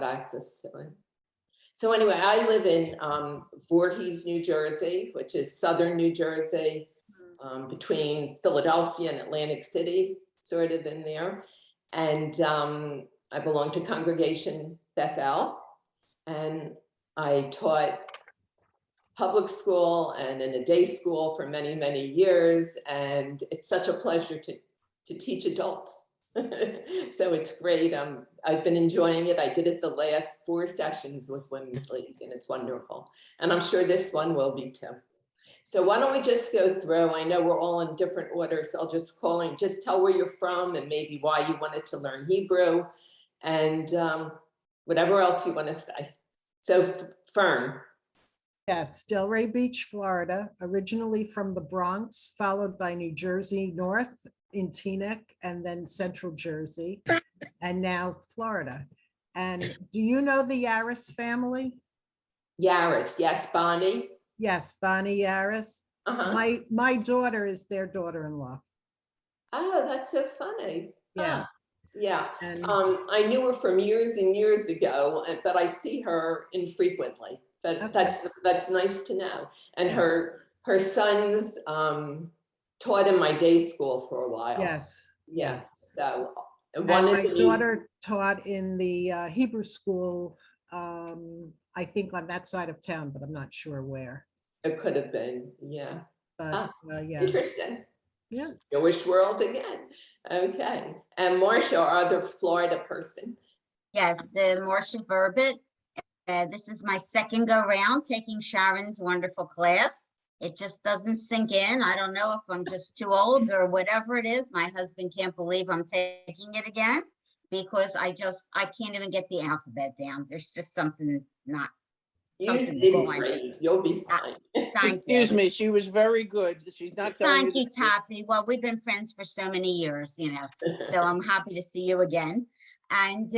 have access to it. So anyway, I live in Voorhees, New Jersey, which is southern New Jersey, between Philadelphia and Atlantic City, sort of in there. And I belong to Congregation Bethel, and I taught public school and in a day school for many, many years. And it's such a pleasure to teach adults. So it's great. I've been enjoying it. I did it the last 4 sessions with Women's League, and it's wonderful. And I'm sure this one will be too. So why don't we just go through? I know we're all in different orders. So I'll just just tell where you're from and maybe why you wanted to learn Hebrew and whatever else you want to say. So Fern. Yes, Delray Beach, Florida, originally from the Bronx, followed by New Jersey North in Teaneck, and then Central Jersey, and now Florida. And do you know the Yaris family? Yaris, yes, Bonnie. Yes, Bonnie Yaris. My daughter is their daughter-in-law. Oh, that's so funny. Yeah. Yeah. And I knew her from years and years ago, but I see her infrequently. But okay. that's nice to know. And her sons taught in my day school for a while. Yes. Yes. So and my daughter taught in the Hebrew school, I think on that side of town, but I'm not sure where. It could have been, yeah. But yeah. Interesting. Yeah. Jewish world again. Okay. And Marcia, our other Florida person. Yes, Marcia Burbett. This is my second go round taking Sharon's wonderful class. It just doesn't sink in. I don't know if I'm just too old or whatever it is. My husband can't believe I'm taking it again because I can't even get the alphabet down. There's just something not. You did great. You'll be fine. Thank Excuse you. me, she was very good. She's not. Thank you, Taffy. Well, we've been friends for so many years, you know, so I'm happy to see you again. And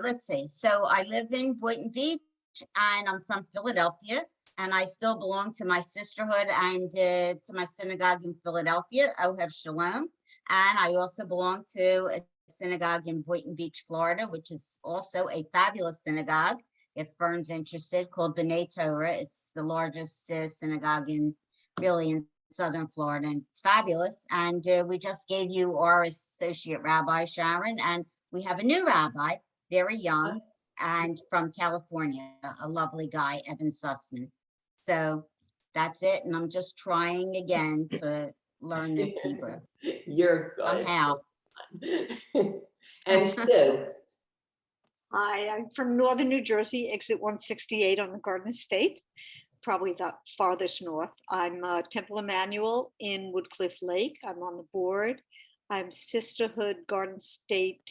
let's see. So I live in Boynton Beach, and I'm from Philadelphia, and I still belong to my sisterhood and to my synagogue in Philadelphia, Ohev Shalom. And I also belong to a synagogue in Boynton Beach, Florida, which is also a fabulous synagogue, if Fern's interested, called B'nai Torah. It's the largest synagogue in Southern Florida, and it's fabulous. And we just gave you our associate rabbi, Sharon, and we have a new rabbi, very young, and from California, a lovely guy, Evan Sussman. So that's it. And I'm just trying again to learn this Hebrew. You're good. Somehow. And Sue. Hi, I'm from northern New Jersey, exit 168 on the Garden State, probably the farthest north. I'm Temple Emmanuel in Woodcliff Lake. I'm on the board. I'm Sisterhood Garden State.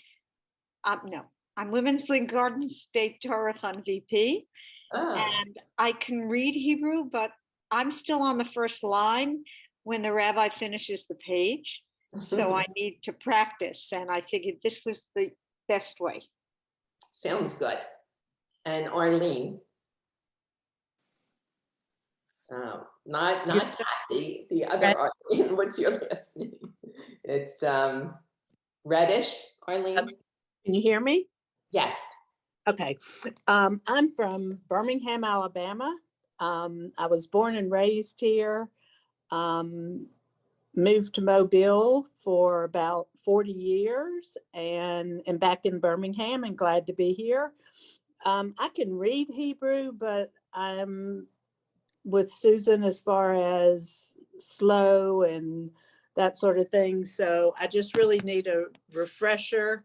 No, I'm Women's League Garden State Torah Fund VP. And I can read Hebrew, but I'm still on the first line when the rabbi finishes the page. So I need to practice. And I figured this was the best way. Sounds good. And Arlene. Not Kathy, the other Arlene. What's your last name? It's Reddish, Arlene. Okay. Can you hear me? Yes. Okay. I'm from Birmingham, Alabama. I was born and raised here. Moved to Mobile for about 40 years and am back in Birmingham and glad to be here. I can read Hebrew, but I'm with Susan as far as slow and that sort of thing. So I just really need a refresher.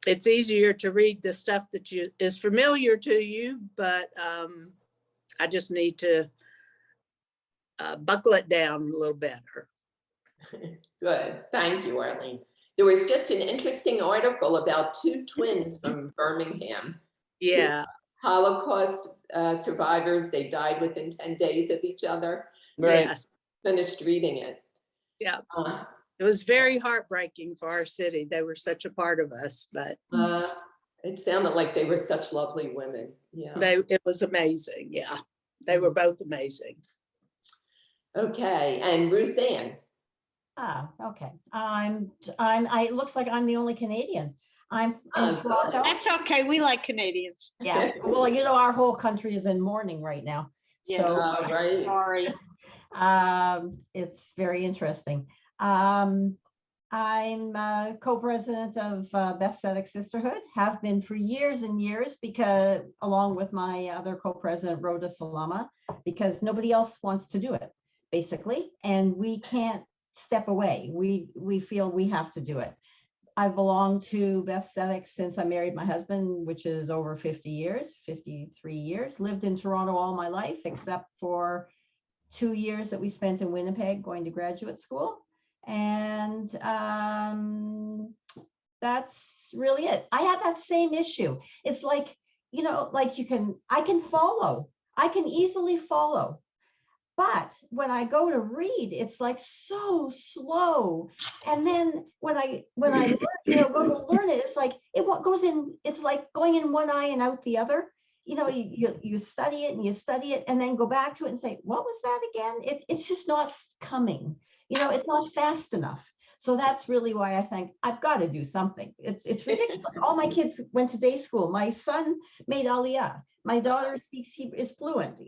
It's easier to read the stuff that is familiar to you, but I just need to buckle it down a little better. Good. Thank you, Arlene. There was just an interesting article about 2 twins from Birmingham. Yeah. 2 Holocaust survivors. They died within 10 days of each other. Right. Yes. Finished reading it. Yeah. It was very heartbreaking for our city. They were such a part of us, but it sounded like they were such lovely women. Yeah. It was amazing. Yeah. They were both amazing. Okay. And Ruth Ann. Okay. It looks like I'm the only Canadian. I'm in Oh, good. Toronto. That's okay. We like Canadians. Yeah, well, our whole country is in mourning right now. Yes. So Oh, right. Sorry. it's very interesting. I'm co-president of Beth Tzedek Sisterhood, have been for years and years, because along with my other co-president, Rhoda Salama, because nobody else wants to do it, basically, and we can't step away. We feel we have to do it. I've belonged to Beth Tzedek since I married my husband, which is over 50 years, 53 years. Lived in Toronto all my life, except for 2 years that we spent in Winnipeg going to graduate school. And that's really it. I have that same issue. It's like, like I can easily follow. But when I go to read, it's like so slow. And then when I learn, go to learn it, it's like goes in. It's like going in one eye and out the other. You study it and then go back to it and say, what was that again? It's just not coming. It's not fast enough. So that's really why I think I've got to do something. It's ridiculous. All my kids went to day school. My son made Aliyah. My daughter speaks Hebrew, is fluent.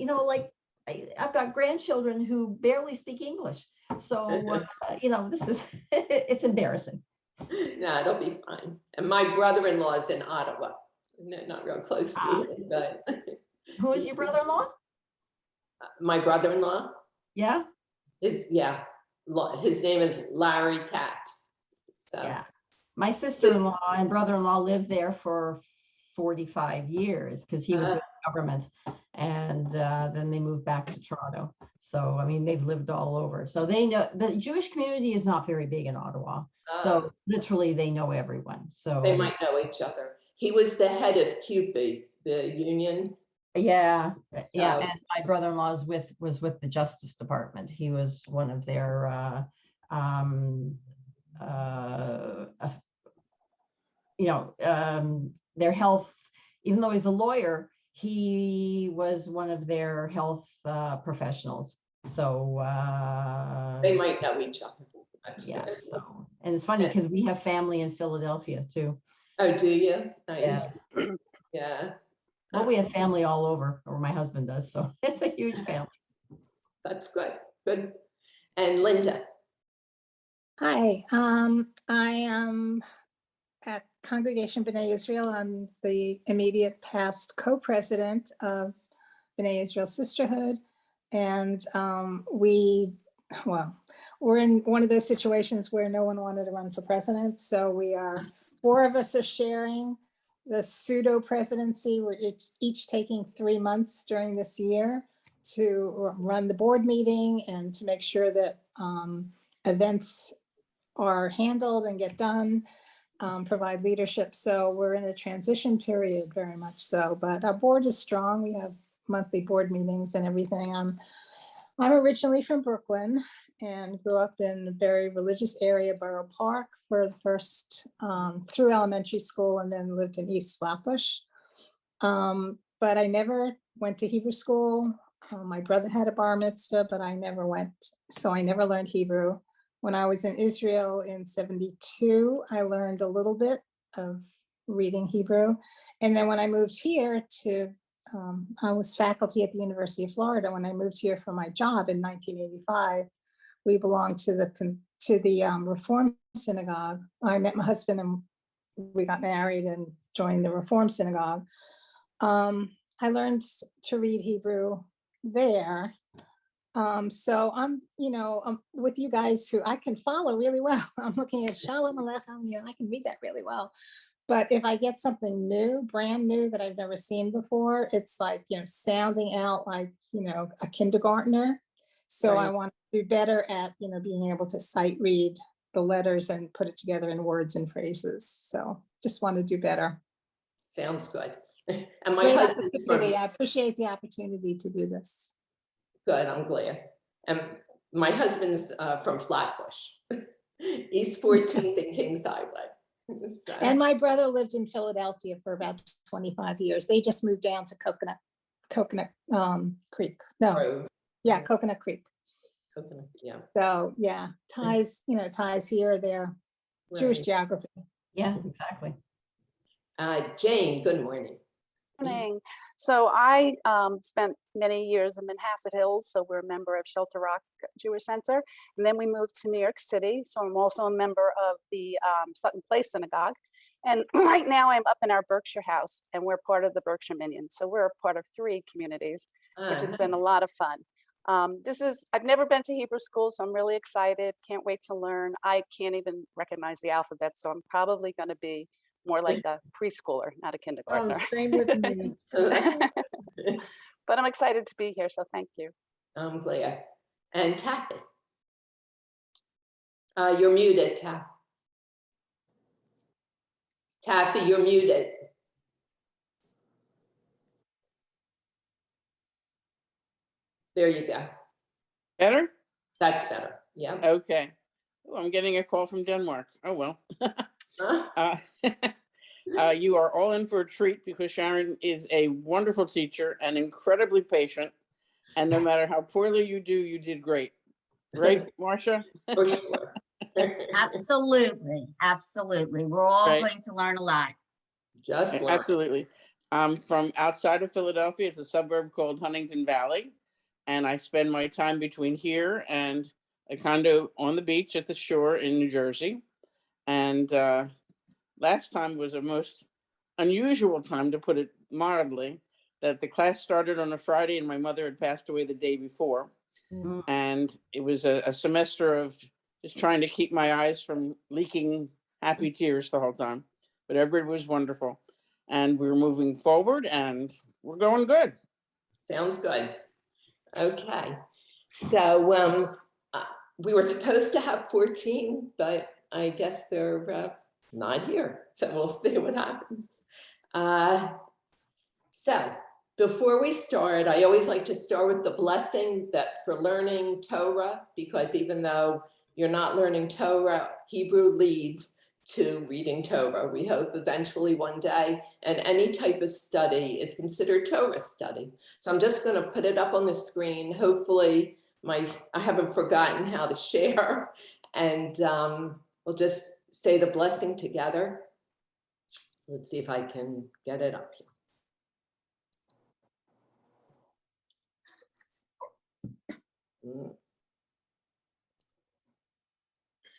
I've got grandchildren who barely speak English. So, this is, it's embarrassing. No, it'll be fine. And my brother-in-law is in Ottawa. No, not real close to you, but Who is your brother-in-law? my brother-in-law Yeah. his name is Larry Katz. So Yeah. My sister-in-law and brother-in-law lived there for 45 years because he was with the government. And then they moved back to Toronto. So, they've lived all over. So they know the Jewish community is not very big in Ottawa. So literally they know everyone. So they might know each other. He was the head of CUPE, the union. Yeah. And my brother-in-law was with the Justice Department. He was one of their their health, even though he's a lawyer, he was one of their health professionals. So They might know each other. yeah. So, and it's funny because we have family in Philadelphia too. Oh, do you? Nice. Yeah. Yeah. Well, we have family all over, or my husband does. So it's a huge family. That's good. Good. And Linda. Hi, I am at Congregation B'nai Israel. I'm the immediate past co-president of B'nai Israel Sisterhood. And we're in one of those situations where no one wanted to run for president. So four of us are sharing the pseudo presidency. We're each taking 3 months during this year to run the board meeting and to make sure that events are handled and get done, provide leadership. So we're in a transition period, very much so, but our board is strong. We have monthly board meetings and everything. I'm originally from Brooklyn and grew up in a very religious area, Borough Park, for the first through elementary school, and then lived in East Flatbush. But I never went to Hebrew school. My brother had a bar mitzvah, but I never went. So I never learned Hebrew. When I was in Israel in 72, I learned a little bit of reading Hebrew. And then when I moved here I was faculty at the University of Florida. When I moved here for my job in 1985, we belonged to the Reform Synagogue. I met my husband and we got married and joined the Reform Synagogue. I learned to read Hebrew there. So I'm with you guys who I can follow really well. I'm looking at Shalom Aleichem, I can read that really well. But if I get something new, brand new that I've never seen before, it's like, sounding out like, a kindergartner. So Right. I want to do better at, being able to sight read the letters and put it together in words and phrases. So just want to do better. Sounds good. And my Great husband is from, opportunity. I appreciate the opportunity to do this. good, I'm glad. And my husband's from Flatbush, East 14th and Kings Highway. So, And my brother lived in Philadelphia for about 25 years. They just moved down to Coconut Creek. No, Grove. yeah, Coconut Creek. Coconut, yeah. So yeah, ties here or there, Jewish Right. geography. Yeah, exactly. Jane, good morning. Morning. So I spent many years in Manhasset Hills, so we're a member of Shelter Rock Jewish Center, and then we moved to New York City. So I'm also a member of the Sutton Place Synagogue, and right now I'm up in our Berkshire house, and we're part of the Berkshire Minions. So we're a part of 3 communities, which has been a lot of fun. I've never been to Hebrew school, so I'm really excited. Can't wait to learn. I can't even recognize the alphabet, so I'm probably going to be more like a preschooler, not a Oh, kindergartner. same with me. But I'm excited to be here, so thank you. I'm glad. And Taffy. You're muted, Taffy. Taffy, you're muted. There you go. Better? That's better. Yeah. Okay. Oh, I'm getting a call from Denmark. Oh, well. Huh? You are all in for a treat because Sharon is a wonderful teacher and incredibly patient. And no matter how poorly you do, you did great. Right, Marcia? For sure. Absolutely, absolutely. We're all Right. going to learn a lot. Just learn. Absolutely. I'm from outside of Philadelphia. It's a suburb called Huntington Valley. And I spend my time between here and a condo on the beach at the shore in New Jersey. And last time was a most unusual time, to put it mildly, that the class started on a Friday and my mother had passed away the day before. Mhm. And it was a semester of just trying to keep my eyes from leaking happy tears the whole time. But everybody was wonderful. And we're moving forward and we're going good. Sounds good. Okay. So we were supposed to have 14, but I guess they're not here. So we'll see what happens. So before we start, I always like to start with the blessing that for learning Torah, because even though you're not learning Torah, Hebrew leads to reading Torah. We hope eventually one day, and any type of study is considered Torah study. So I'm just going to put it up on the screen. Hopefully I haven't forgotten how to share, and we'll just say the blessing together. Let's see if I can get it up here.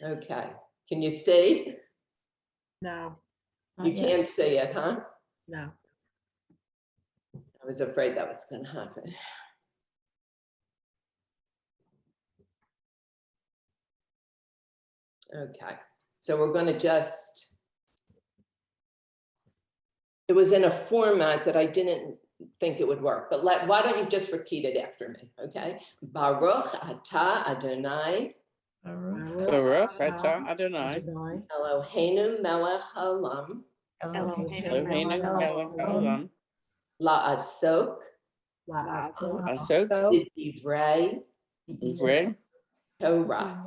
Okay, can you see? No, You can't see it, huh? no. I was afraid that was going to happen. Okay, so we're going to just, it was in a format that I didn't think it would work, but why don't you just repeat it after me, okay? Baruch atah Adonai. Baruch atah Adonai. Eloheinu melech haolam. Eloheinu melech haolam. La'asok. Asok. Divrei Divrei Torah.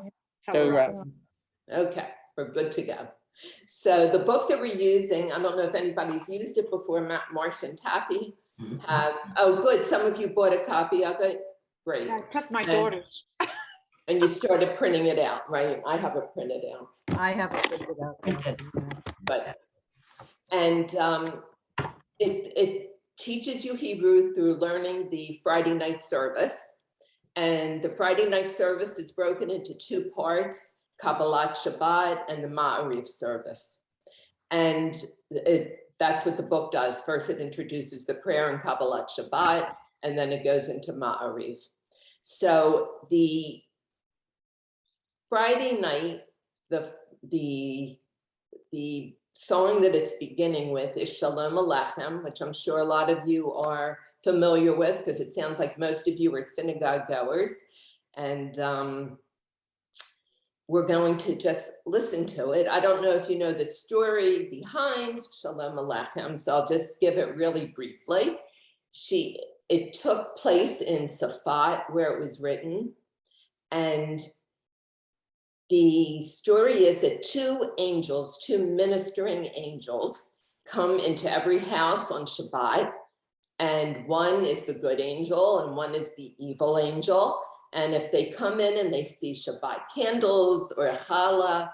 Torah. Okay, we're good to go. So the book that we're using, I don't know if anybody's used it before, Marcia and Taffy have. Oh, good. Some of you bought a copy of it. Great. I took my daughters. And you started printing it out, right? I have it printed out. I have it printed out. But, and it teaches you Hebrew through learning the Friday night service. And the Friday night service is broken into 2 parts, Kabbalat Shabbat and the Ma'ariv service. And that's what the book does. First, it introduces the prayer in Kabbalat Shabbat, and then it goes into Ma'ariv. So the Friday night, the song that it's beginning with is Shalom Aleichem, which I'm sure a lot of you are familiar with because it sounds like most of you are synagogue goers. And we're going to just listen to it. I don't know if you know the story behind Shalom Aleichem, so I'll just give it really briefly. It took place in Safat where it was written. And the story is that 2 angels, 2 ministering angels, come into every house on Shabbat. And one is the good angel and one is the evil angel. And if they come in and they see Shabbat candles or a challah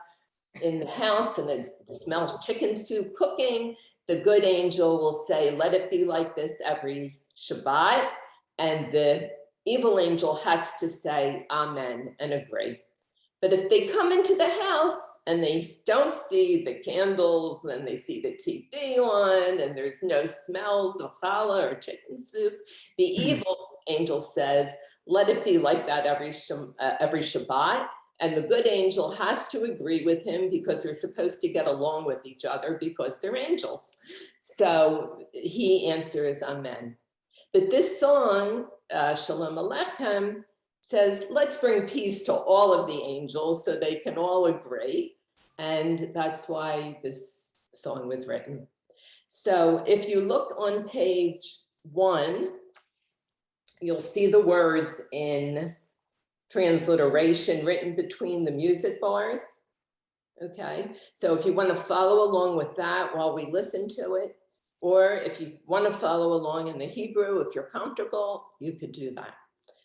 in the house and it smells chicken soup cooking, the good angel will say, let it be like this every Shabbat. And the evil angel has to say amen and agree. But if they come into the house and they don't see the candles and they see the TV on and there's no smells of challah or chicken soup, the evil angel says, let it be like that every Shabbat. And the good angel has to agree with him because they're supposed to get along with each other because they're angels. So he answers amen. But this song, Shalom Aleichem, says, let's bring peace to all of the angels so they can all agree. And that's why this song was written. So if you look on page 1, you'll see the words in transliteration written between the music bars. Okay, so if you want to follow along with that while we listen to it, or if you want to follow along in the Hebrew, if you're comfortable, you could do that.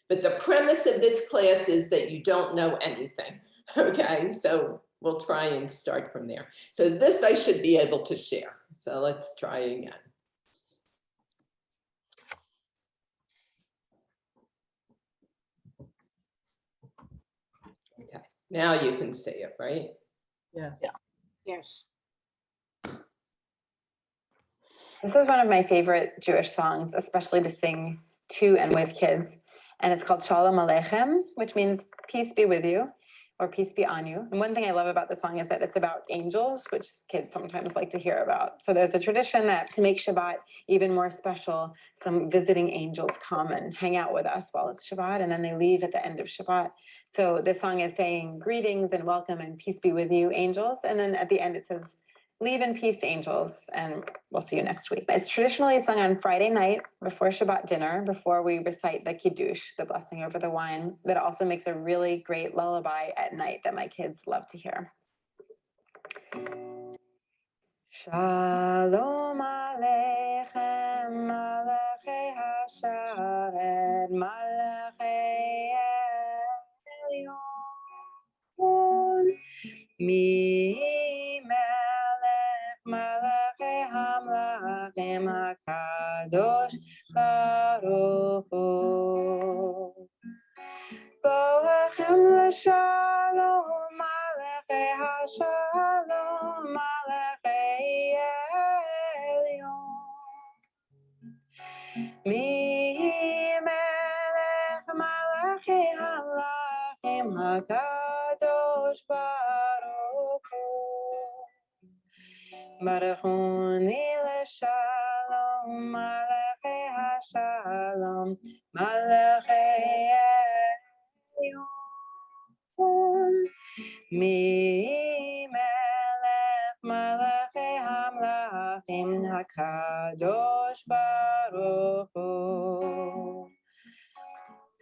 But the premise of this class is that you don't know anything. Okay, so we'll try and start from there. So this I should be able to share. So let's try again. Okay, now you can see it, right? Yes. Yeah. Yes. This is one of my favorite Jewish songs, especially to sing to and with kids. And it's called Shalom Aleichem, which means peace be with you or peace be on you. And one thing I love about the song is that it's about angels, which kids sometimes like to hear about. So there's a tradition that to make Shabbat even more special, some visiting angels come and hang out with us while it's Shabbat, and then they leave at the end of Shabbat. So this song is saying greetings and welcome and peace be with you, angels. And then at the end it says, leave in peace, angels, and we'll see you next week. It's traditionally sung on Friday night before Shabbat dinner, before we recite the Kiddush, the blessing over the wine, but it also makes a really great lullaby at night that my kids love to hear. Shalom Aleichem, Malachei HaSharet, Malachei Elyon, Mi Malachei Hamlachim HaKadosh Baruch Hu. Bo Lachem L'Shalom Malachei HaShalom Malachei Elyon. Mi Melech Malachei Hamlachim HaKadosh Baruch Hu. Barachuni L'Shalom Malachei HaShalom Malachei Elyon. Mi Melech Malachei Hamlachim HaKadosh Baruch Hu.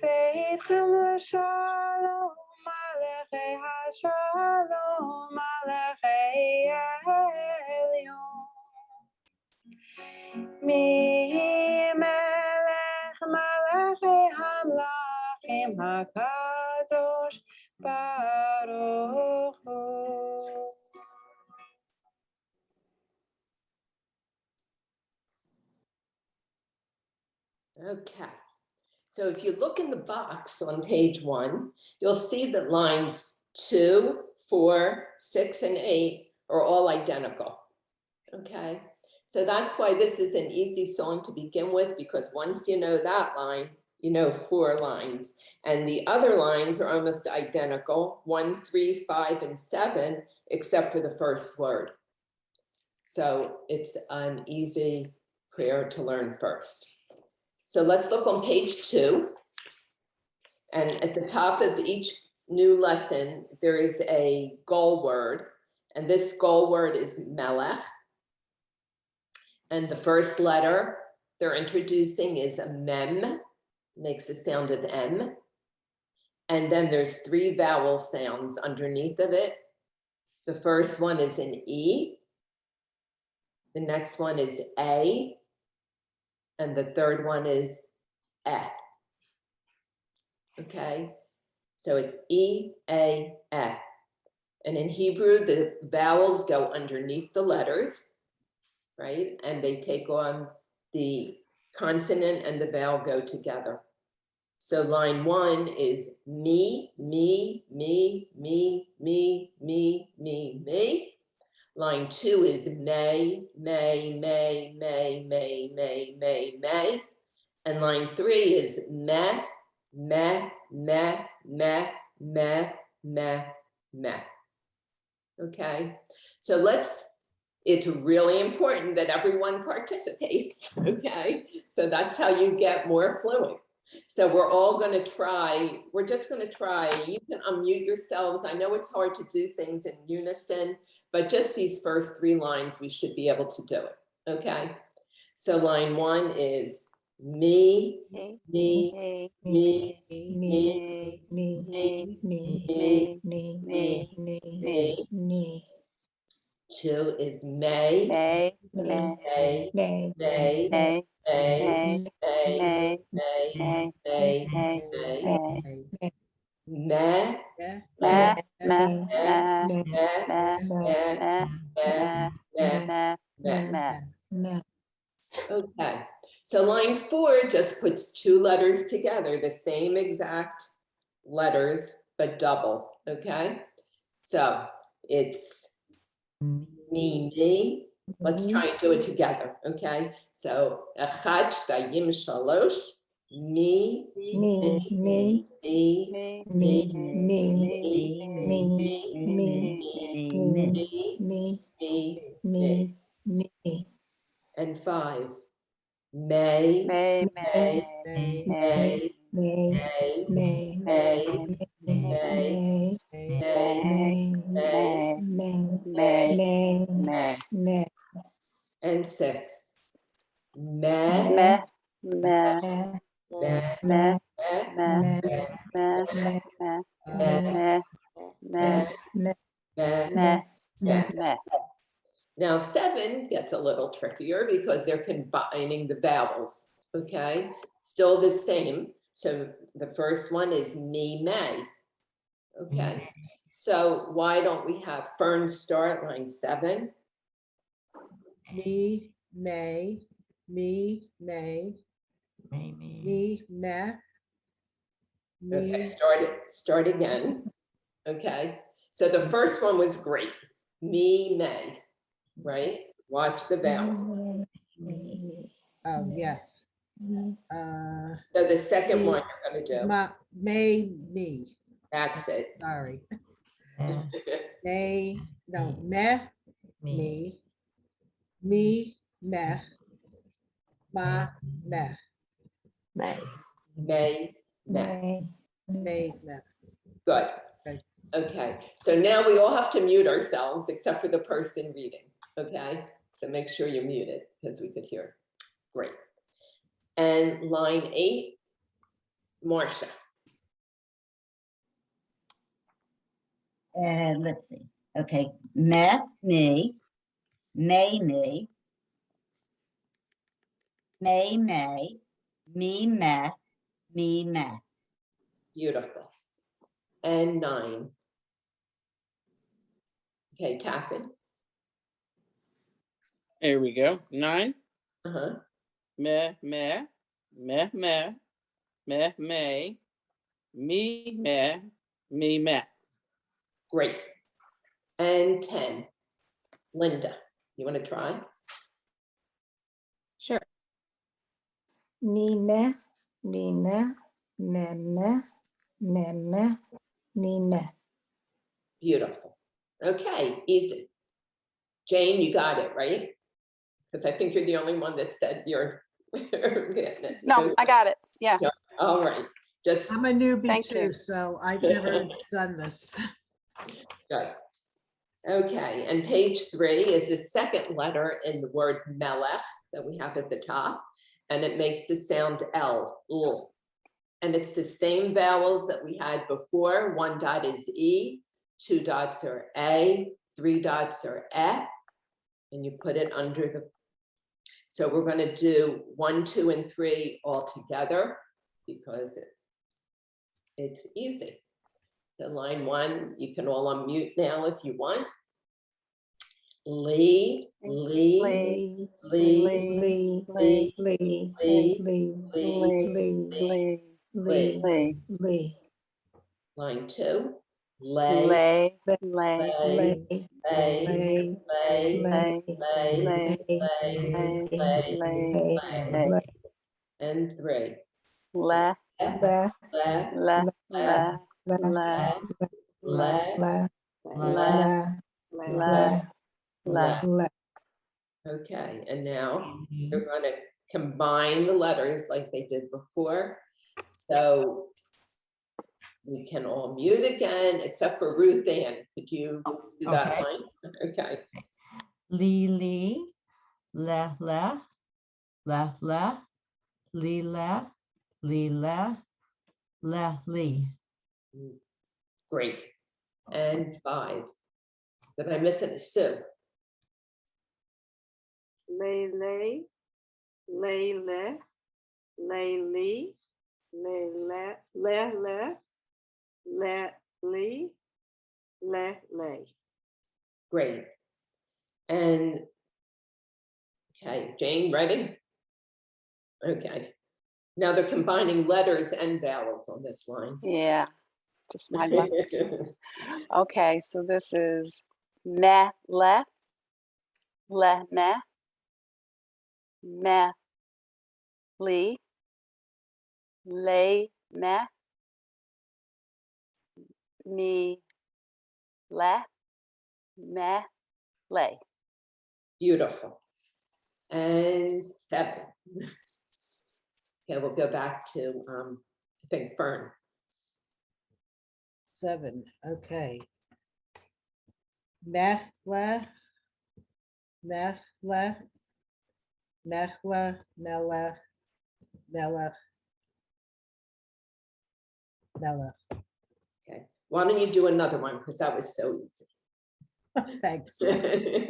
Seidchem L'Shalom Malachei HaShalom Malachei Elyon. Mi Melech Malachei Hamlachim HaKadosh Baruch Hu. Okay. So if you look in the box on page 1, you'll see that lines 2, 4, 6, and 8 are all identical. Okay. So that's why this is an easy song to begin with, because once you know that line, you know 4 lines. And the other lines are almost identical, 1, 3, 5, and 7, except for the first word. So it's an easy prayer to learn first. So let's look on page 2. And at the top of each new lesson, there is a goal word. And this goal word is melech. And the first letter they're introducing is a mem, makes the sound of M. And then there's 3 vowel sounds underneath of it. The first one is an E. The next one is A. And the third one is E. Okay, so it's E, A, E. And in Hebrew, the vowels go underneath the letters. right? And they take on the consonant and the vowel go together. So line 1 is me, me, me, me, me, me, me, me. Line 2 is may, may, may, may, may, may, may, may. And line 3 is meh, meh, meh, meh, meh, meh, meh. Okay, so it's really important that everyone participates, okay? So that's how you get more fluent. So we're just gonna try, you can unmute yourselves. I know it's hard to do things in unison, but just these first 3 lines, we should be able to do it, okay? So line 1 is me, Me, me, me, me, Me, me, me, me, me, me, me, me, me, me, me, 2 is may, may, me, may, may, may, may, may, may, may, may, may, may, may, may, may, may, meh, Yeah. meh, meh, me, meh, meh, me, meh, meh, me, meh, meh, meh, meh, meh, meh, meh. meh. me. Okay, so line 4 just puts 2 letters together, the same exact letters, but double, okay? So it's me. Let's try and do it together, okay? So, echad, shtayim, shalosh, me, Me, me, me, Me, me, me, me, Me, me, me, me, me, me. me, me, me, me. and 5, may, may, may, May, may, May, may, may, may, may, may, may, may, may, may, may, may, may, may, may, and 6, meh, meh, meh, meh, meh, meh, meh, meh, meh, meh, meh, meh, meh, meh, meh, meh, meh, meh. meh. Now 7 gets a little trickier because they're combining the vowels, okay? Still the same. So the first one is me, may, okay? So why don't we have Fern start line 7? Me, may, me, may, me, meh, Okay, me, start again, okay? So the first one was great, me, may, right? Watch the vowels. oh, yes. So the second Me, one you're gonna do, may, me, that's it. sorry. May, no, meh, me, meh, ma, meh, may, May, may, may, meh. good. Okay. Okay, so now we all have to mute ourselves except for the person reading, okay? So make sure you're muted because we could hear. Great. And line 8, Marcia. let's see. Okay, me, me, may, me, me, me, me. Beautiful. And 9. Okay, Catherine. There we go. 9. Uh-huh. Meh, meh, meh, meh, meh, may, me, meh, me, meh. Great. And 10, Linda. You want to try? Sure. Me, me, me, me, me, me, me, me, me, me. Beautiful. Okay, easy. Jane, you got it, right? Because I think you're the only one that said you're getting it. No, I got it. Yeah. Yeah. All right, just I'm a newbie Thank you. too, so I've never done this. good. Okay, and page 3 is the second letter in the word melech that we have at the top, and it makes the sound L, ul. And it's the same vowels that we had before. 1 dot is E, 2 dots are A, 3 dots are E, and you put it under the. So we're going to do 1, 2, and 3 all together because it's easy. The line 1, you can all unmute now if you want. Lee, Lee, Lee, Lee, Lee, Lee, Lee, Lee, Lee, Lee, Lee. Lee, Line 2, lay, lay, lay, lay, lay, lay, lay, lay, lay, lay, lay, lay, lay, lay, lay, lay, lay. And 3, le, le, le, le, le, le, le, le, le, le, le, le, le, le, le. le. Okay, and now they're going to combine the letters like they did before. So we can all mute again, except for Ruth Ann. Could you do that Okay. line? Okay. Lee, lee, le, le, le, le, lee, le, lee, le, lee. Great. And 5. Did I miss it? Sue. Lay, lay, lay, le, lay, lee, lay, le, lee, lay. Great. And okay, Jane, ready? Okay. Now they're combining letters and vowels on this line. yeah, just my luck. Okay, so this is me, le, me, lee, lay, me, le, me, lay. Beautiful. And 7. Okay, we'll go back to I think Fern. 7, okay. Mechle, mechle, mechle, melech, melech, melech. Okay. Why don't you do another one? Because that was so Thanks. easy.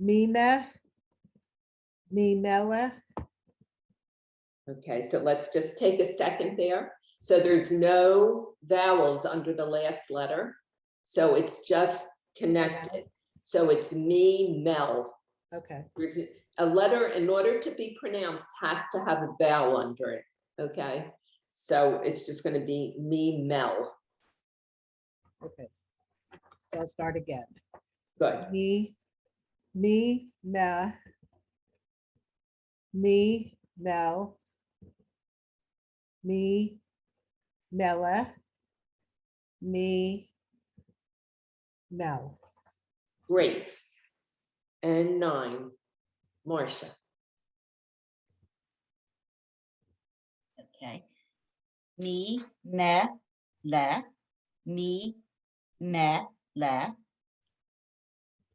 Mimech, mimelech, Okay, so let's just take a second there. So there's no vowels under the last letter. So it's just connected. So it's me, mel. okay, There's a letter, in order to be pronounced, has to have a vowel under it. Okay, so it's just going to be me, mel. okay. So I'll start again. Good. Me, meh, me, mel, me, mele, me, mel. Great. And 9, Marcia. Okay. Me, me, le, me, le,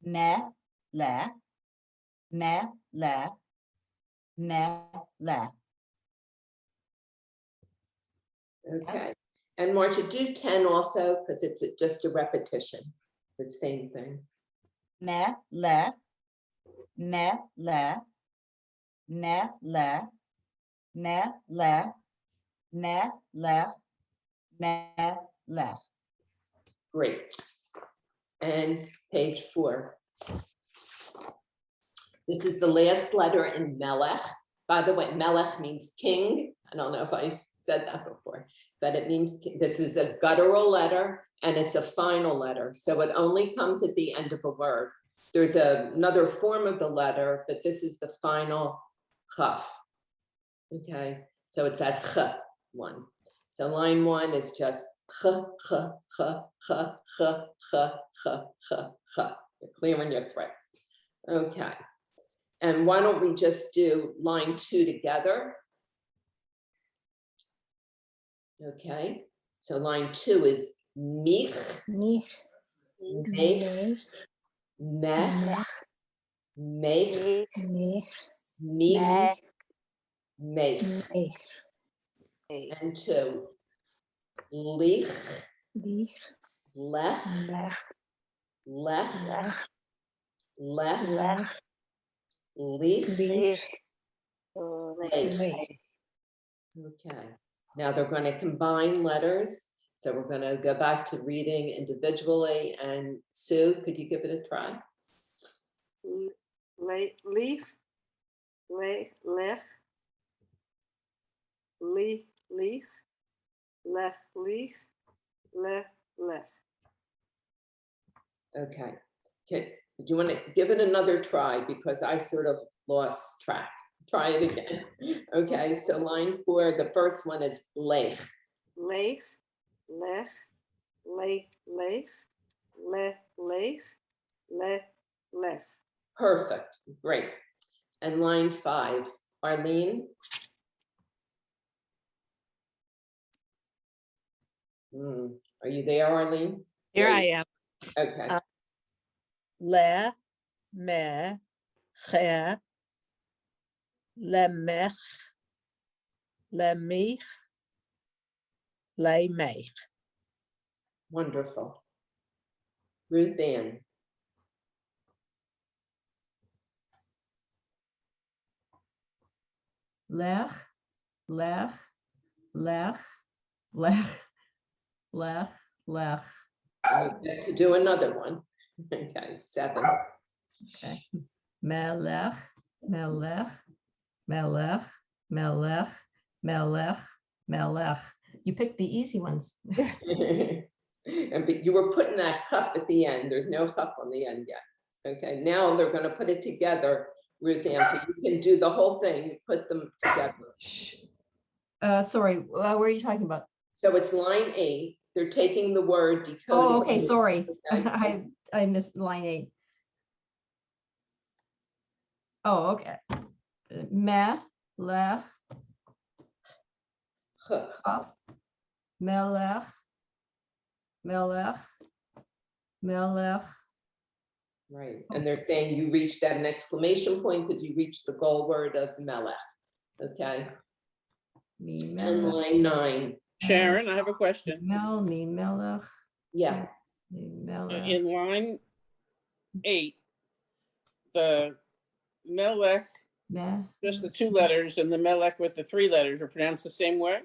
me, le, le. Okay. And Marcia, do 10 also, because it's just a repetition. The same thing. Me, le, me, le, me, le, me, le, me, le, me, le. Great. And page 4. This is the last letter in Melech. By the way, Melech means king. I don't know if I said that before, but it means this is a guttural letter and it's a final letter. So it only comes at the end of a word. There's another form of the letter, but this is the final chaf. Okay, so it's that ch one. So line 1 is just ch, ch, ch, ch, ch, ch, ch, ch, ch. You're clearing your throat. Okay. And why don't we just do line 2 together? Okay, so line 2 is mich, Mich, mech, mech, mech, Me, mich, mich, mech. mich, And 2, lich, dich, lech, lech, lech, lech, lech, lech, lich, dich, lech. lech. Okay, now they're going to combine letters. So we're going to go back to reading individually. And Sue, could you give it a try? Leaf, lech, leaf, leaf, lech, leaf, lech. Okay. Do you want to give it another try? Because I sort of lost track. Try it again. Okay, so line 4, the first one is lech. Leeg, leg, leeg, leeg, leg, leeg, leg, leg. Perfect. Great. And line 5, Arlene. Are you there, Arlene? Here I am. Okay. Le, me, che, lemech, lemich, lemech. Wonderful. Ruth Ann. Lech, lech, lech, lech, lech, lech. You get to do another one. Okay, 7. Okay. Melech, melech, melech, melech, melech, melech. You picked the easy ones. But you were putting that huff at the end. There's no huff on the end yet. Okay, now they're going to put it together, Ruth Ann. So you can do the whole thing. You put them together. Sorry, where are you talking about? So it's line 8. They're taking the word decoding. Oh, okay, sorry. Okay. I missed line 8. Oh, okay. Me, lech, chaf, melech, melech, melech. Right, and they're saying you reached at an exclamation point because you reached the goal word of melech. Okay. Me, And melech. line 9. Sharon, I have a question. Me, melech. Yeah. Me, melech. In line 8, the melech, Me. just the 2 letters, and the melech with the 3 letters are pronounced the same way?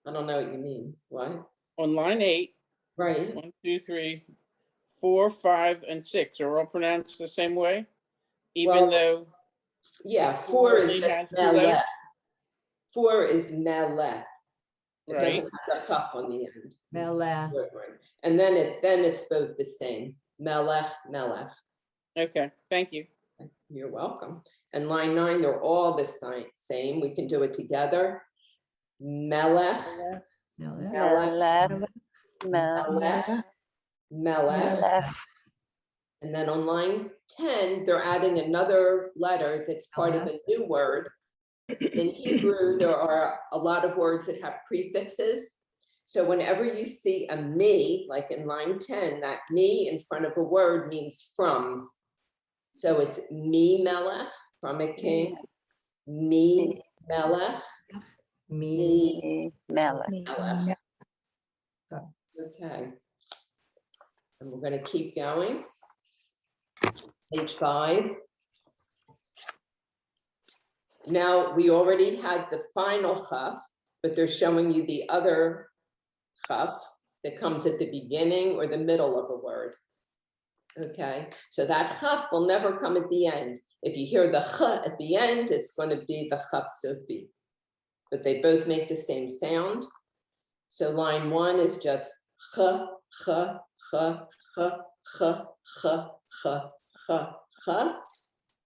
I don't know what you mean. What? On line 8, Right. 1, 2, 3, 4, 5, and 6 are all pronounced the same way? Even Well, though Yeah, 4 is only just has 2 melech. letters? 4 is melech. It Right. doesn't have a cup on the end. Melech. And then it's both the same. Melech, melech. Okay, thank you. You're welcome. And line 9, they're all the same. We can do it together. Melech, Melech. melech, Melech, melech, melech. And then on line 10, they're adding another letter that's part of a new word. In Hebrew, there are a lot of words that have prefixes. So whenever you see a me, like in line 10, that me in front of a word means from. So it's me melech, from a king. Me melech. Me Melech. melech. Okay. And we're going to keep going. Page 5. Now, we already had the final chaf, but they're showing you the other chaf that comes at the beginning or the middle of a word. Okay, so that chaf will never come at the end. If you hear the ch at the end, it's going to be the chaf sofi. But they both make the same sound. So line 1 is just ch, ch, ch, ch, ch, ch, ch, ch, ch.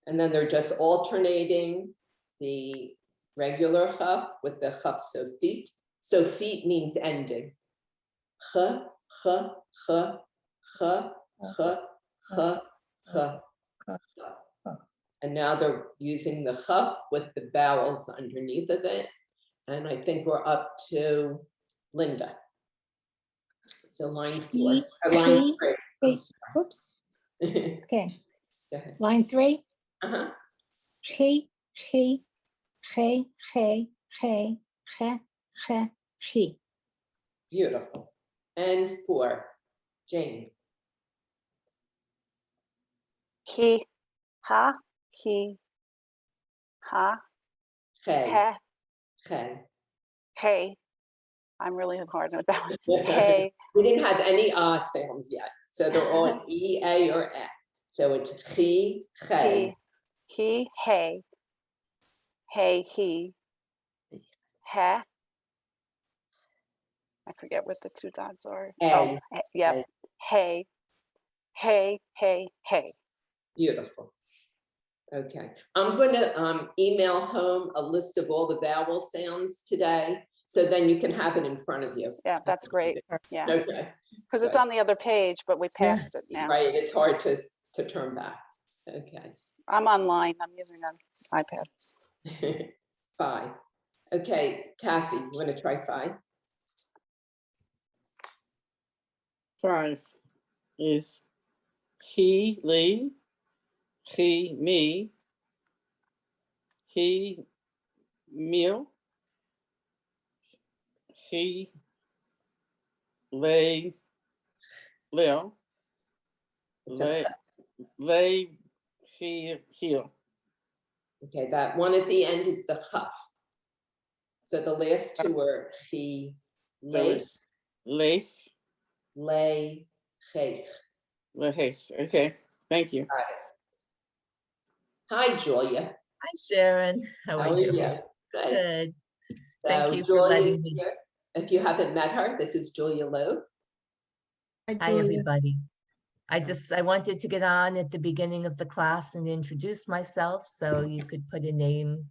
And then they're just alternating the regular chaf with the chaf sofit. Sofit means ending. Ch, ch, ch, ch, ch, ch, ch. And now they're using the chaf with the vowels underneath of it. And I think we're up to Linda. So line 4, or line 3. Oops. Okay. Go ahead. Line 3. Uh-huh. She, she, she, she. Beautiful. And 4, Jane. He, ha, he, ha, Hey. he, Hey. Hey. I'm really hard with that one. Hey. We didn't have any sounds yet. So they're all E, A, or E. So it's he, hey. He, hey. Hey, he. Ha. I forget what the two dots are. Hey. Oh, yep. Hey. Hey, hey, hey. Beautiful. Okay. I'm going to email home a list of all the vowel sounds today. So then you can have it in front of you. Yeah, that's great. Yeah. Okay. Because it's on the other page, but we passed it now. Right. It's hard to turn back. Okay. I'm online. I'm using an iPad. 5. Okay. Taffy, you want to try 5? 5 is he, Lee, he, me, he, meal, he, lay, Leo, lay, he, heel. Okay. That one at the end is the chaf. So the last two are he, lay, Lay, lay, cheich. okay, thank you. Hi, Julia. Hi, Sharon. How are you? Good. Good. Thank So you for Julia's letting me. here. If you haven't met her, this is Julia Lowe. Hi, everybody. I wanted to get on at the beginning of the class and introduce myself so you could put a name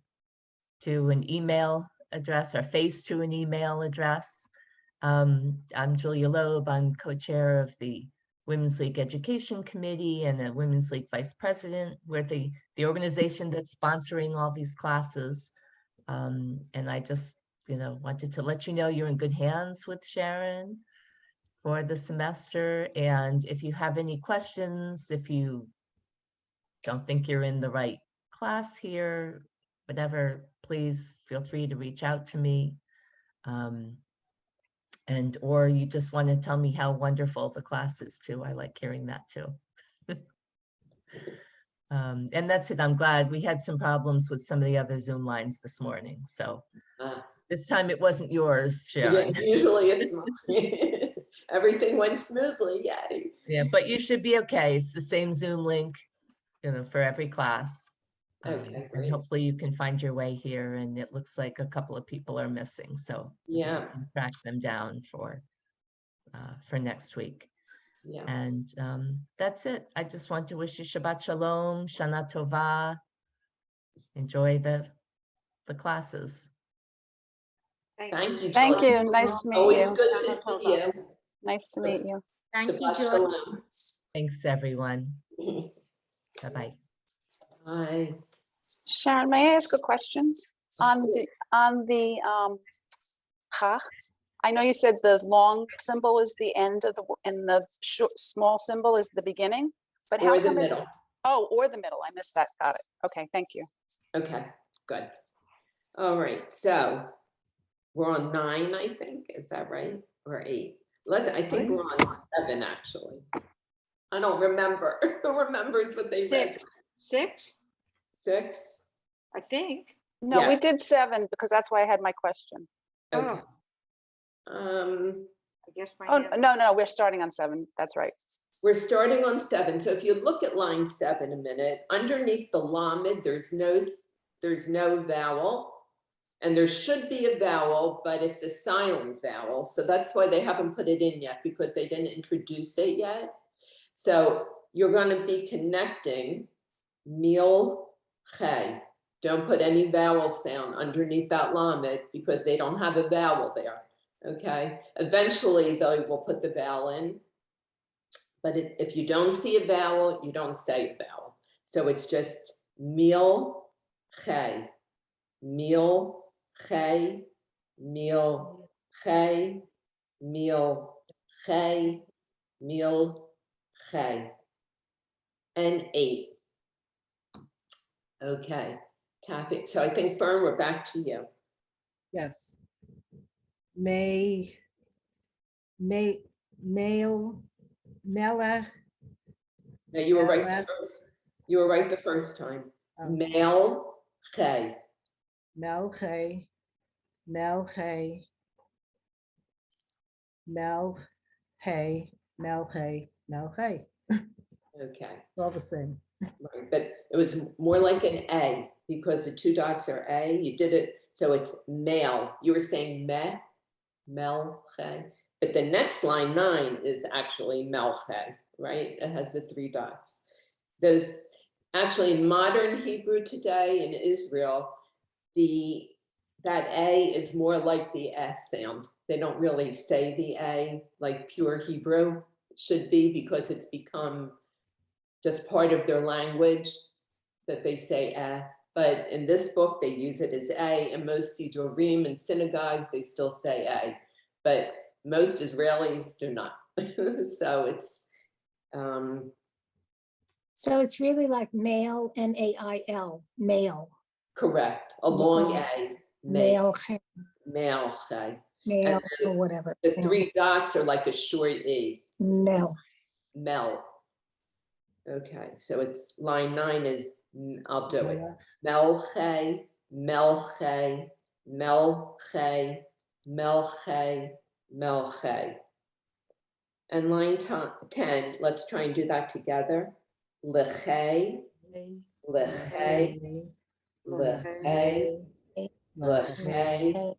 to an email address or face to an email address. I'm Julia Loeb. I'm co-chair of the Women's League Education Committee and the Women's League Vice President. We're the organization that's sponsoring all these classes. And I just, wanted to let you know you're in good hands with Sharon for the semester. And if you have any questions, if you don't think you're in the right class here, whatever, please feel free to reach out to me. Or you just want to tell me how wonderful the class is too. I like hearing that too. And that's it. I'm glad we had some problems with some of the other Zoom lines this morning. So this time it wasn't yours, Sharon. Yeah, usually it's mine. Everything went smoothly, yay. Yeah, but you should be okay. It's the same Zoom link, for every class. Okay, And great. hopefully you can find your way here. And it looks like a couple of people are missing. So Yeah. you can track them down for next week. Yeah. And that's it. I just want to wish you Shabbat Shalom, Shana Tova. Enjoy the classes. Thank you. Thank Julia. you. Nice to meet Always you. good to see you. Nice to meet you. Thank you, Shabbat Julia. shalom. Thanks, everyone. Bye-bye. Bye. Sharon, may I ask a question? On the chach, I know you said the long symbol is the end of the, and the small symbol is the beginning, but how Or the come it? middle. Oh, or the middle. I missed that. Got it. Okay, thank you. Okay, good. All right, so we're on 9, I think. Is that right? Or 8? I think we're on 7, actually. I don't remember. Who remembers what they read? 6, 6? I think. No, we Yes. did 7 because that's why I had my question. Okay. I guess my Oh, hand- no, we're starting on 7. That's right. We're starting on 7. So if you look at line 7 a minute, underneath the lamed, there's no vowel. And there should be a vowel, but it's a silent vowel. So that's why they haven't put it in yet, because they didn't introduce it yet. So you're going to be connecting mil che. Don't put any vowel sound underneath that lamed because they don't have a vowel there. Okay. Eventually they will put the vowel in. But if you don't see a vowel, you don't say a vowel. So it's just mil che. Mil che, mil che, mil che, mil che, and 8. Okay, Taffy. So I think Fern, we're back to you. Yes. Male, melech. Now you were right the Melech. first. You were right the first time. Oh. Mel che. Melche, Melche, Melche, Melche, Melche. Okay, All the same. right, but it was more like an A because the two dots are A. You did it, so it's male. You were saying melche, but the next line 9 is actually melche, right? It has the 3 dots. Those actually in modern Hebrew today in Israel, that A is more like the S sound. They don't really say the A like pure Hebrew should be because it's become just part of their language that they say eh. But in this book, they use it as A, and most Sidurim and synagogues, they still say A, but most Israelis do not. So it's, So it's really like male, M-A-I-L, male, correct, a long A, male, male, male, or whatever. the 3 dots are like a short E, Mel. mel. Okay, so it's line 9 is, I'll do it. Melche, melche, melche, melche, melche. And line 10, let's try and do that together. Leche, leche, leche, leche, leche,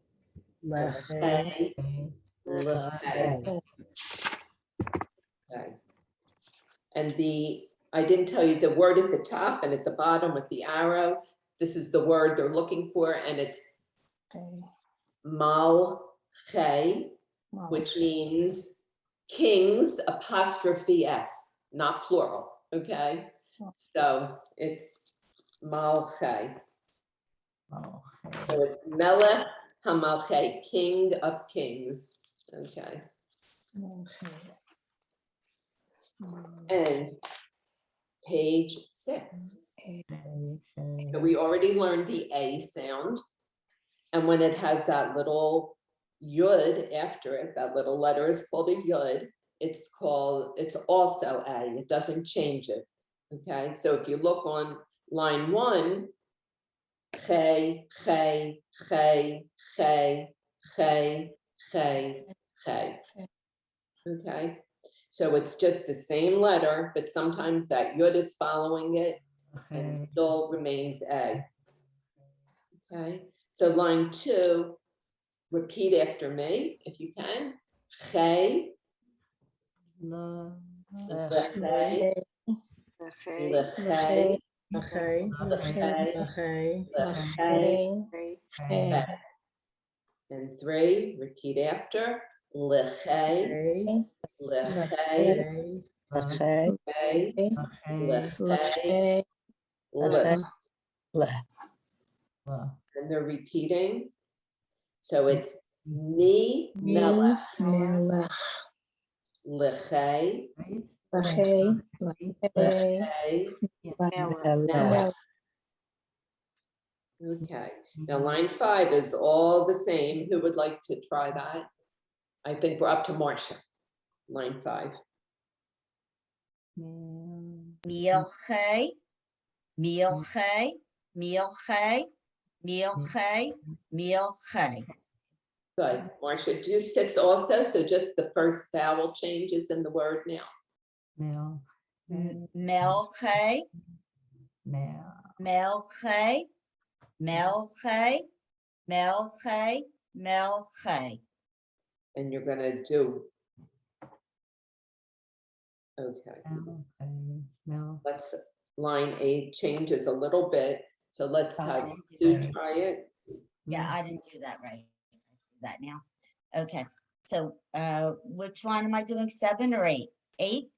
leche. Okay. And I didn't tell you the word at the top and at the bottom with the arrow. This is the word they're looking for, and it's malche, which means kings apostrophe S, not plural. Okay, so it's malche. So it's melech hamalche, king of kings. Okay. And page 6. So we already learned the A sound. And when it has that little yud after it, that little letter is called a yud. It's also A. It doesn't change it. Okay. So if you look on line 1, che, che, che, che, che, che, che. Okay. So it's just the same letter, but sometimes that yud is following it and still remains A. Okay, so line 2, repeat after me if you can. Che, leche, leche, Okay. leche, Okay. leche. And 3, repeat after. Leche, Okay. leche, Okay. leche, leche. And they're repeating. So it's mi melech, leche, leche, melech. Okay, now line 5 is all the same. Who would like to try that? I think we're up to Marcia. Line 5. Milche, milche, milche, milche, milche. Good. Marcia, do 6 also. So just the first vowel changes in the word now. Melche, melche, melche, melche, melche. And you're going to do. Okay. Let's line 8 changes a little bit. So let's have Sue try it. Yeah, I didn't do that right. I do that now. Okay, so which line am I doing? 7 or 8? 8.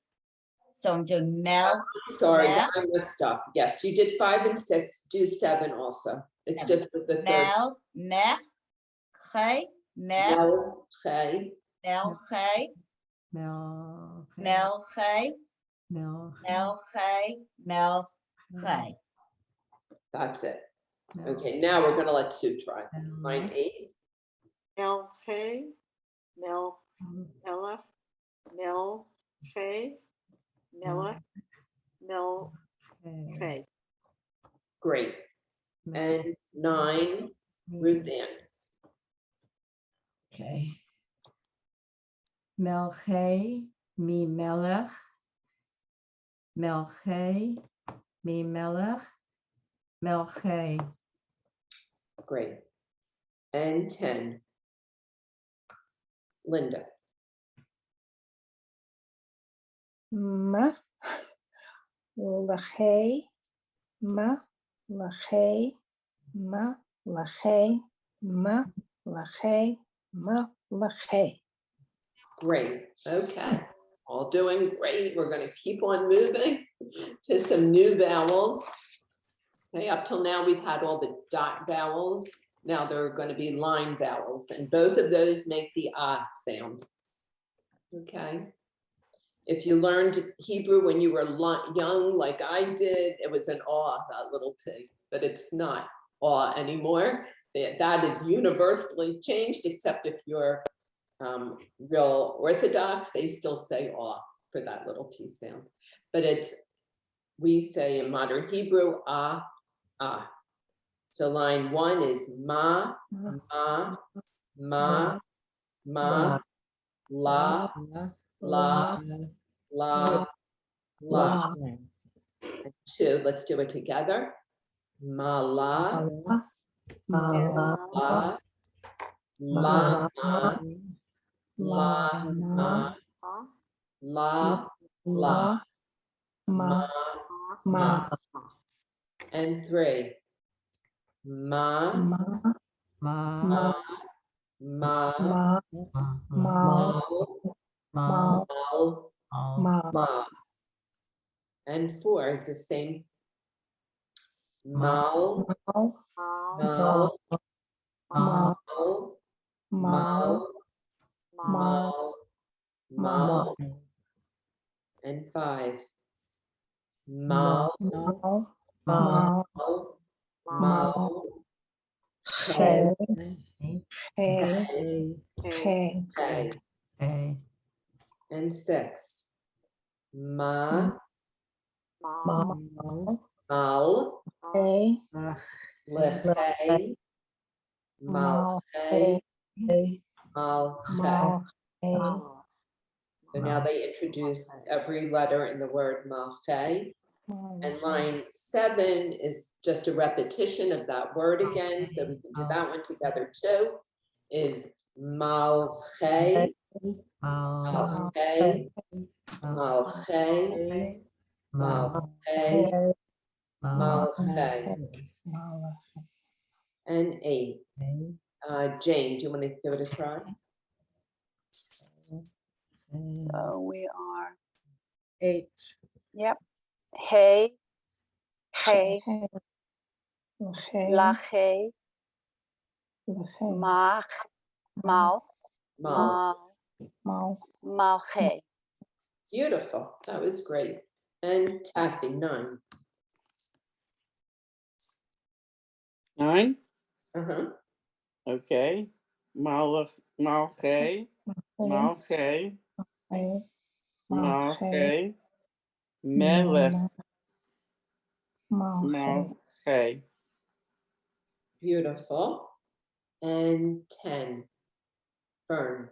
So I'm doing mel. Sorry, mel, I messed up. Yes, you did 5 and 6. Do 7 also. It's 7. just with the third. Mel, mech, che, mech, Mel, che, mel, che, mel, che, mel, che, mel, che. that's it. Okay, now we're going to let Sue try. Line 8. Melche, Mel, Melech, Melche, Melech, Melche. Great. And 9, Ruth Ann. Okay. Melche, mi melech. Melche, mi melech. Melche. Great. And 10. Linda. Ma, lachei, ma, lachei, ma, lachei, ma, lachei, ma, lachei. Great. Okay. All doing great. We're going to keep on moving to some new vowels. Okay, up till now we've had all the dot vowels. Now there are going to be line vowels, and both of those make the ah sound. Okay. If you learned Hebrew when you were young, like I did, it was an aw, that little t, but it's not aw anymore. That is universally changed, except if you're real Orthodox, they still say aw for that little t sound. But we say in modern Hebrew, ah, ah. So line 1 is ma, ma, ma, ma, la, la, la, la. And 2, let's do it together. Ma, la, la, la, ma, la, ma, la, la, ma, ma. And 3, ma, ma, ma, mal, mal. And 4 is the same. Mal, mal, mal, mal, mal, mal. And 5. Mal, mal, mal, Hey, hey, hey, hey. And 6. Ma, mal, hey, lechei, malchei, malchei. So now they introduced every letter in the word malchei. And line 7 is just a repetition of that word again. So we can do that one together too. Is malchei, malchei, malchei, malchei, malchei. And 8. Jane, do you want to give it a try? So we are, 8. yep. Hey, hey, hey, lachei, mach, mal, Mal. mal, malchei. Beautiful. That was great. And Taffy, 9. 9. Uh-huh. Okay. Malchei, malchei, malchei, melech, malchei. Beautiful. And 10. Fern.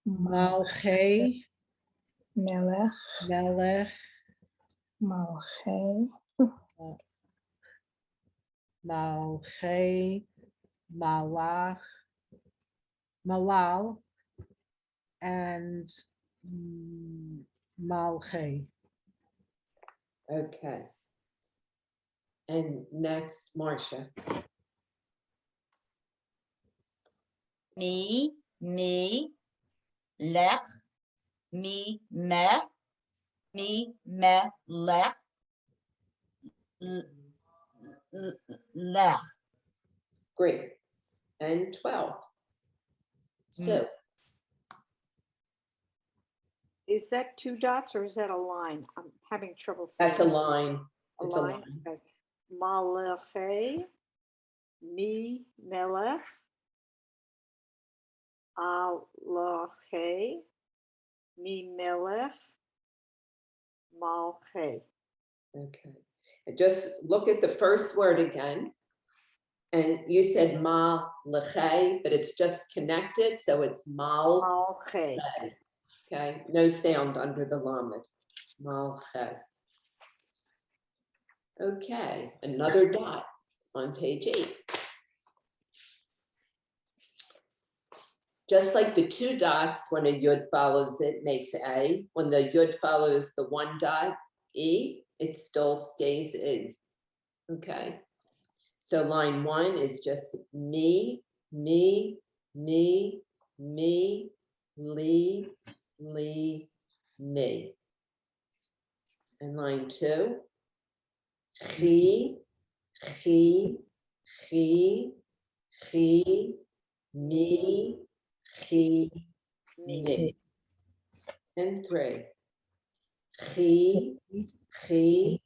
Malchei, Melech, melech, Malchei, malchei, malach, malal, and malchei. Okay. And next, Marcia. Me, lech, me, lech, lech. Great. And 12. So Is that 2 dots or is that a line? I'm having trouble that's a saying. line. A It's a line? line. Okay. Malachei, mi melech, alachei, mi melech, malchei. Okay. And just look at the first word again. And you said mal leche, but it's just connected, so it's mal. Okay. Okay, no sound under the lamed. Mal che. Okay, another dot on page 8. Just like the 2 dots, when a yud follows it, makes A. When the yud follows the 1 dot, E, it still stays in. Okay. So line 1 is just me, me, me, me, me, me, me. And line 2, chi, chi, chi, chi, me, chi, me. And 3, chi, chi,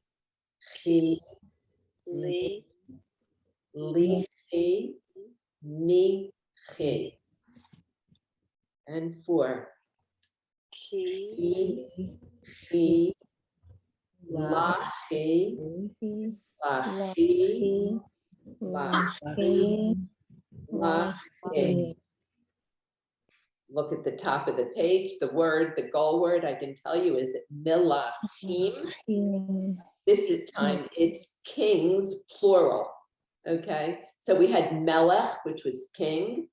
chi, Lee, li, chi, me, chi. And 4, key, chi, la, chi, la, chi, la, chi, la, chi. Look at the top of the page. The word, the goal word, I can tell you, is milachim. This time it's kings, plural. Okay, so we had melech, which was king,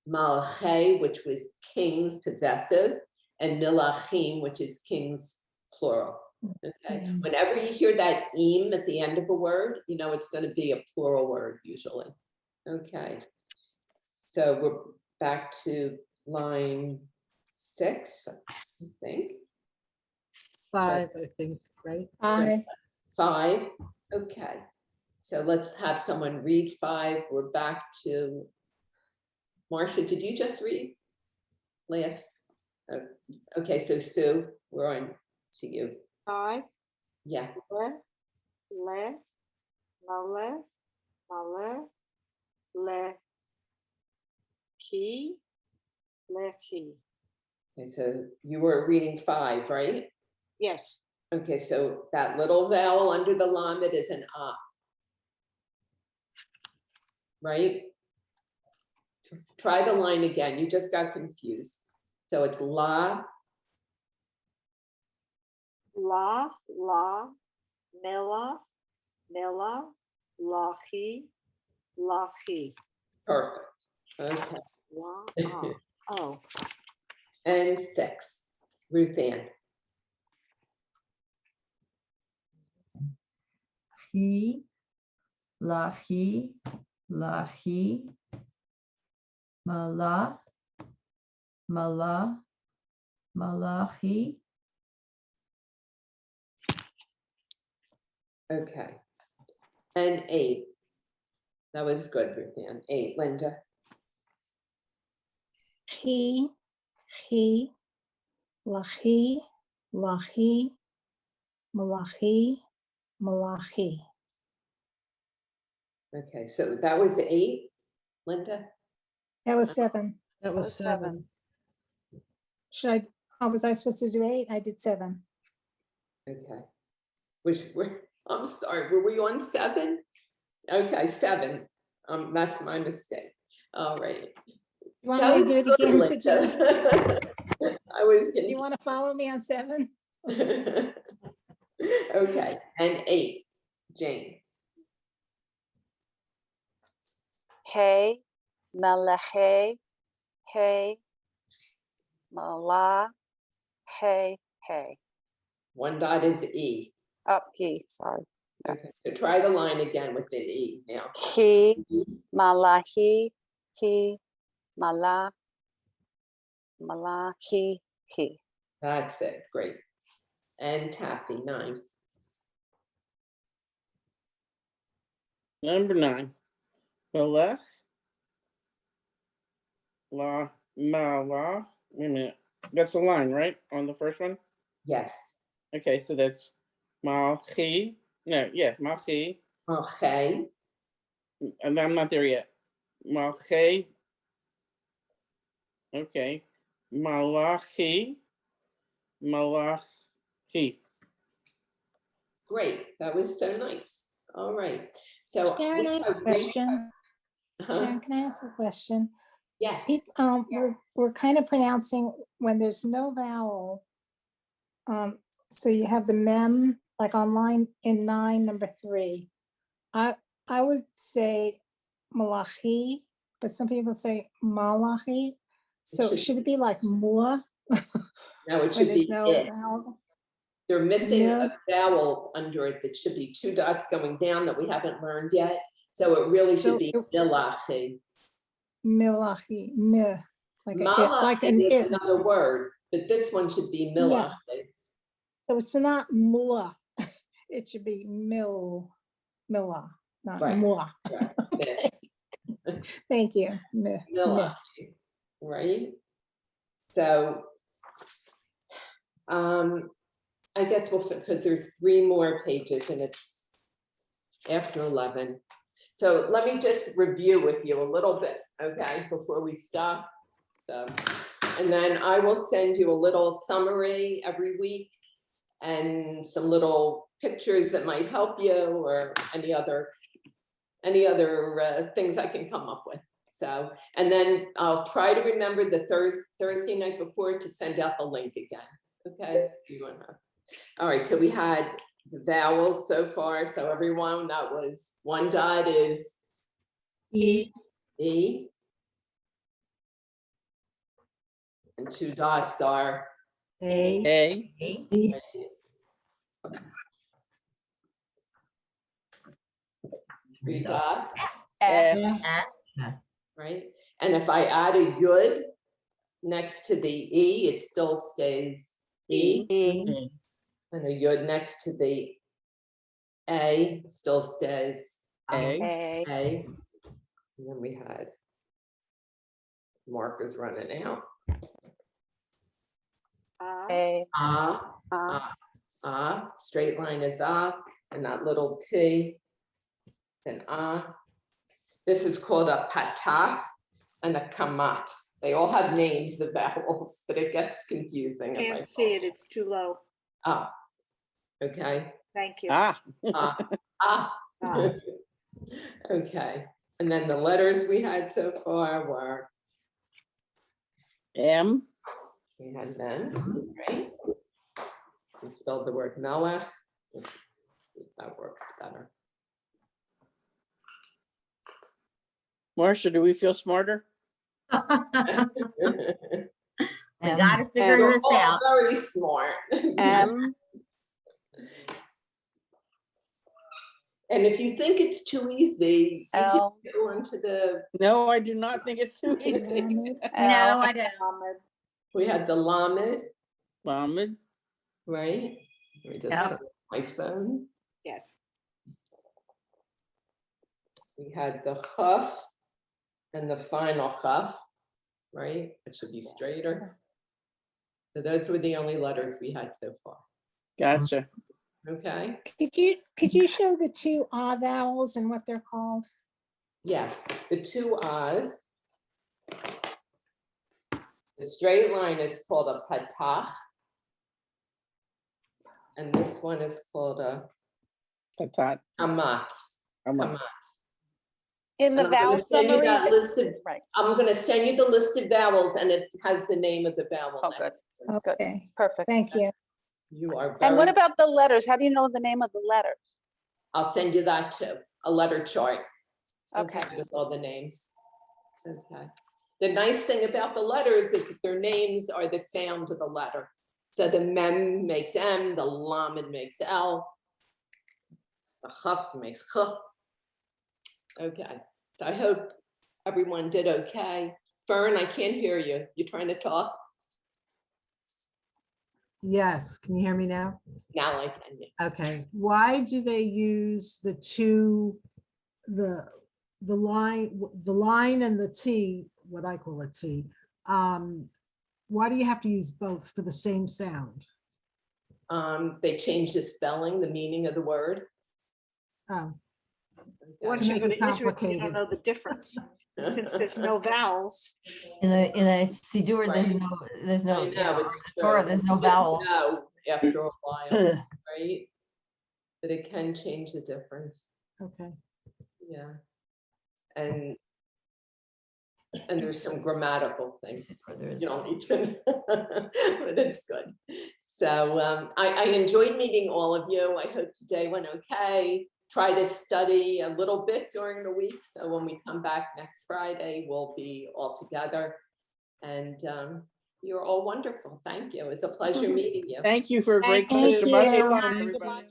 malache, which was kings, possessive, and milachim, which is kings, plural. Okay, whenever you hear that im at the end of a word, you know it's going to be a plural word usually. Okay, so we're back to line 6, I think. 5, I think, right? 5. Okay. So let's have someone read 5. We're back to Marcia. Did you just read last? Oh, okay, so Sue, we're on to you. 5, Yeah. le, male, le, key, key. Okay, so you were reading 5, right? Yes. Okay, so that little vowel under the lamed is an ah. Right? Try the line again. You just got confused. So it's la, mela, lahi, perfect. Okay. Oh. And 6, Ruth Ann. He, lahi, lahi, mala, malachi. Okay. And 8. That was good, Ruth Ann. 8, Linda. He, lachi, malachi. Okay, so that was 8, Linda? That was 7. That was 7. Was I supposed to do 8? I did 7. Okay. I'm sorry, were we on 7? Okay, 7. That's my mistake. All right. You want me to do it again? Do you want to follow me on 7? Okay, and 8, Jane. Hey, meleche, hey, mala, hey. 1 dot is E. Up key, sorry. Okay, so try the line again with the E now. He, malahi, he, mala, he. That's it, great. And Taffy, 9. Number 9. Belech, la, mala. Wait a minute. That's a line, right? On the first one? Yes. Okay, so that's malchi. No, yeah, malchi. Okay. And I'm not there yet. Malchi. Okay. Malachi. Great, that was so nice. All right. So. Sharon, I have a question. Huh? Sharon, can I ask a question? Yes. We're kind of pronouncing when there's no vowel. So you have the mem, like on line in 9, number 3. I would say malachi, but some people say malachi. So should it be like mua? No, it When should there's be no it. vowel? They're missing Yeah. a vowel under it that should be 2 dots going down that we haven't learned yet. So it really should So be it- milachi. Milachi, meh, like Malachi an is it. another word, but this one should be milachi. So it's not mua. It should be mila, not Right. mua. Right. Okay. Thank you. Meh, meh. Milachi, right? So, I guess because there's 3 more pages and it's after 11. So let me just review with you a little bit, okay, before we stop. So, and then I will send you a little summary every week and some little pictures that might help you, or any other things I can come up with. So, and then I'll try to remember the Thursday night before to send out the link again. Okay. All right. So we had the vowels so far. So everyone, that was 1 dot is E. E. And 2 dots are A. A. E. 3 dots, F. right? And if I add a yud next to the E, it still stays E. E. And a yud next to the A still stays A. A. A. And then we had markers running out. A. Straight line is and that little T, then This is called a patach and a kamat. They all have names of vowels, but it gets confusing. if I Can't see it, it's too low. Okay. Thank you. Okay. And then the letters we had so far were M. we had them, right? We spelled the word melech. That works better. Marcia, do we feel smarter? We gotta figure You're this all out. very smart. M. And if you think it's too easy, you can L. go into the. No, I do not think it's too easy. No, I don't. We had the lamed, Lamed. right? Let me just Yep. put my phone. Yes. We had the chaf and the final chaf, right? It should be straighter. So those were the only letters we had so far. Gotcha. Okay. Could you show the 2 vowels and what they're called? Yes, the 2 ahs. The straight line is called a patach. And this one is called a Patat. kamatz. Kamatz. In the And I'm gonna vowel send you summary. that list of- Right. I'm gonna send you the list of vowels and it has the name of the vowel. Oh, next good. to it. Good. Okay, Perfect. thank you. You are And what very, about the letters? How do you know the name of the letters? I'll send you that too, a letter chart. Okay. With all the names. Okay. The nice thing about the letters is that their names are the sound of the letter. So the mem makes M, the lamed makes L, the chaf makes ch. Okay, so I hope everyone did okay. Fern, I can't hear you. You trying to talk? Yes, can you hear me now? Now I can. Yeah. Okay, why do they use the line and the T, what I call a T? Why do you have to use both for the same sound? They changed the spelling, the meaning of the word. Oh, Once To you make go it to Israel, you don't complicated. know the difference. Since there's no vowels. In a Siddur, there's no, I know, it's Torah, true. there's no You just vowels. know after a while, right? But it can change the difference. okay. Yeah. And there's some grammatical things you don't need to, but it's good. So I enjoyed meeting all of you. I hope today went okay. Try to study a little bit during the week. So when we come back next Friday, we'll be all together. And you're all wonderful. Thank you. It's a pleasure meeting you. Thank you for a great Thank question. you. Shabbat shalom, everybody.